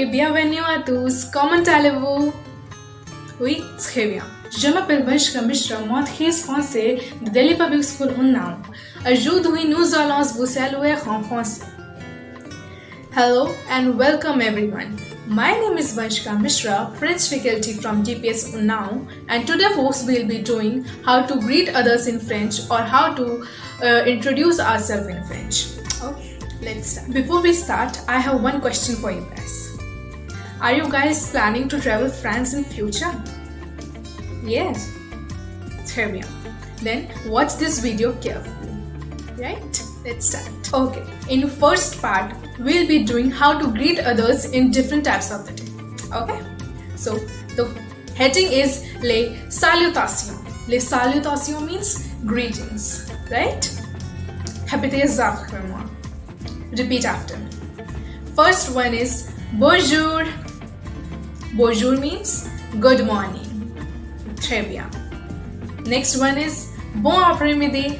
et bienvenue à tous. Comment allez-vous? Oui, très bien. Je m'appelle Vanshika Mishra, monitrice français de Delhi Public School Unnao. Aujourd'hui, nous allons vous saluer en français. Hello and welcome everyone. My name is Vanshika Mishra, French faculty from GPS Unnao, and today folks will be doing how to greet others in French or how to introduce ourselves in French. Okay, let's start. Before we start, I have one question for you guys. Are you guys planning to travel France in future? Yes. Très bien. Then watch this video carefully. Right? Let's start. Okay. In first part, we'll be doing how to greet others in different types of the day. Okay? So the heading is les salutations. Les salutations means greetings. Right? Répétez après moi. Repeat after me. First one is bonjour. Bonjour means good morning. Très bien. Next one is bon après-midi.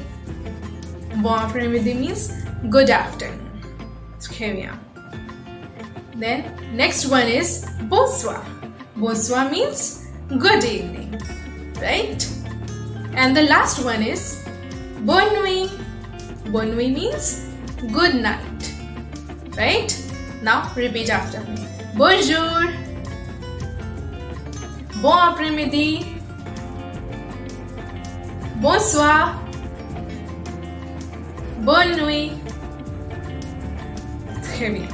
Bon après-midi means good afternoon. Très bien. Then next one is bonsoir. Bonsoir means good evening. Right? And the last one is bonne nuit. Bonne nuit means good night. Right? Now repeat after me. Bonjour. Bon après-midi. Bonsoir. Bonne nuit. Très bien.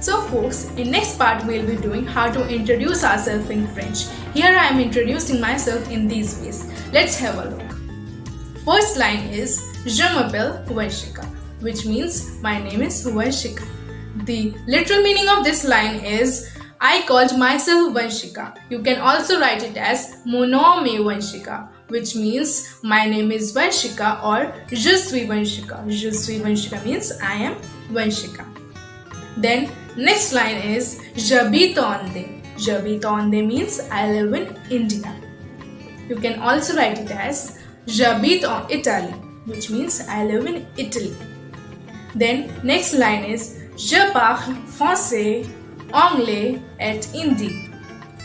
So folks, in next part we'll be doing how to introduce ourselves in French. Here I am introducing myself in these ways. Let's have a look. First line is Je m'appelle Vanshika, which means my name is Vanshika. The literal meaning of this line is I called myself Vanshika. You can also write it as Mon nom est Vanshika, which means my name is Vanshika or Je suis Vanshika. Je suis Vanshika means I am Vanshika. Then next line is J'habite en Inde. J'habite en Inde means I live in India. You can also write it as J'habite en Italie, which means I live in Italy. Then next line is Je parle français, anglais et hindi,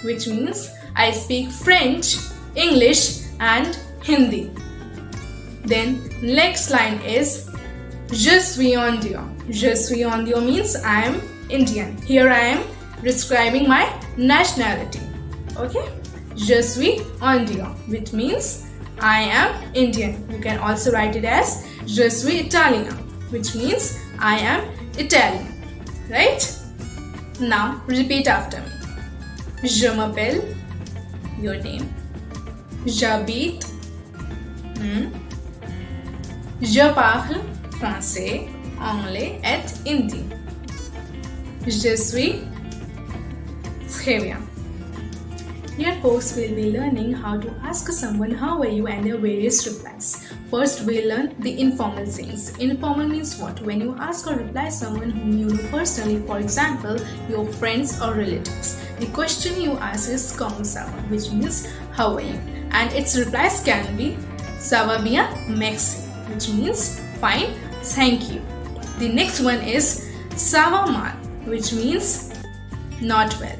which means I speak French, English and Hindi. Then next line is Je suis indien. Je suis indien means I am Indian. Here I am describing my nationality. Okay? Je suis indien, which means I am Indian. You can also write it as Je suis italien, which means I am Italian. Right? Now repeat after me. Je m'appelle, your name. J'habite. Je parle français, anglais et hindi. Je suis. Très bien. Here folks will be learning how to ask someone how are you and their various replies. First we'll learn the informal things. Informal means what? When you ask or reply someone whom you know personally, for example, your friends or relatives. The question you ask is comment ça va, which means how are you? And its replies can be ça va bien, merci, which means fine, thank you. The next one is ça va mal, which means not well.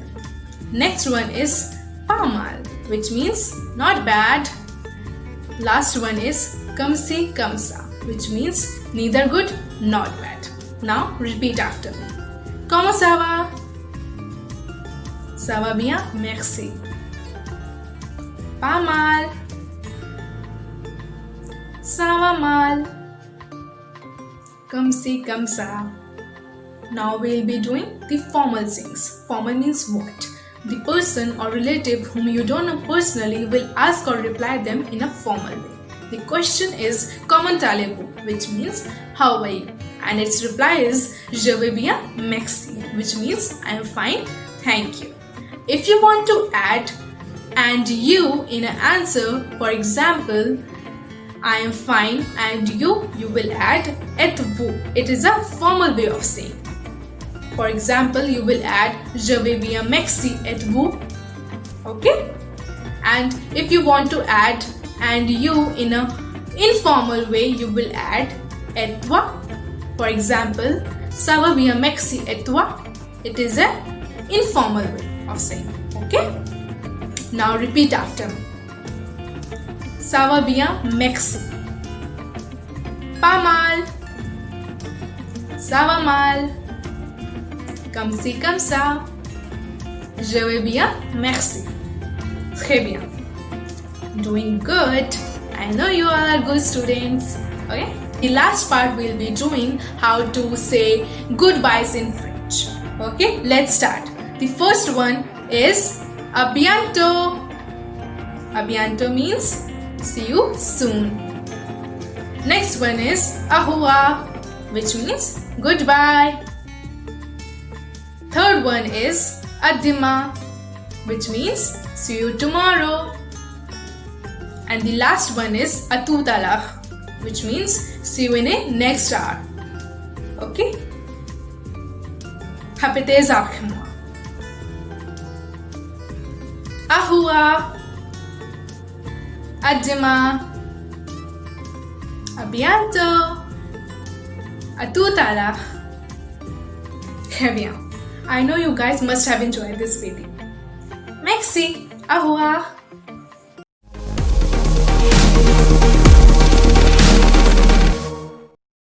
Next one is pas mal, which means not bad. Last one is comme ci comme ça, which means neither good nor bad. Now repeat after me. Comment ça va? Ça va bien, merci. Pas mal. Ça va mal. Comme ci comme ça. Now we'll be doing the formal things. Formal means what? The person or relative whom you don't know personally will ask or reply them in a formal way. The question is comment allez-vous, which means how are you? And its reply is je vais bien, merci, which means I am fine, thank you. If you want to add and you in an answer, for example, I am fine and you will add et vous. It is a formal way of saying. For example, you will add je vais bien, merci et vous. Okay? And if you want to add and you in an informal way, you will add et toi. For example, ça va bien, merci et toi. It is an informal way of saying. Okay? Now repeat after me. Ça va bien, merci. Pas mal. Ça va mal. Comme ci, comme ça. Je vais bien, merci. Très bien. Doing good. I know you all are good students. Okay? The last part we'll be doing how to say goodbyes in French. Okay? Let's start. The first one is à bientôt. À bientôt means see you soon. Next one is au revoir, which means goodbye. Third one is à demain, which means see you tomorrow. And the last one is à tout à l'heure, which means see you in a next hour. Okay? Répétez après moi. Au revoir, à demain, à bientôt, à tout à l'heure. Très bien. I know you guys must have enjoyed this video. Merci. Au revoir.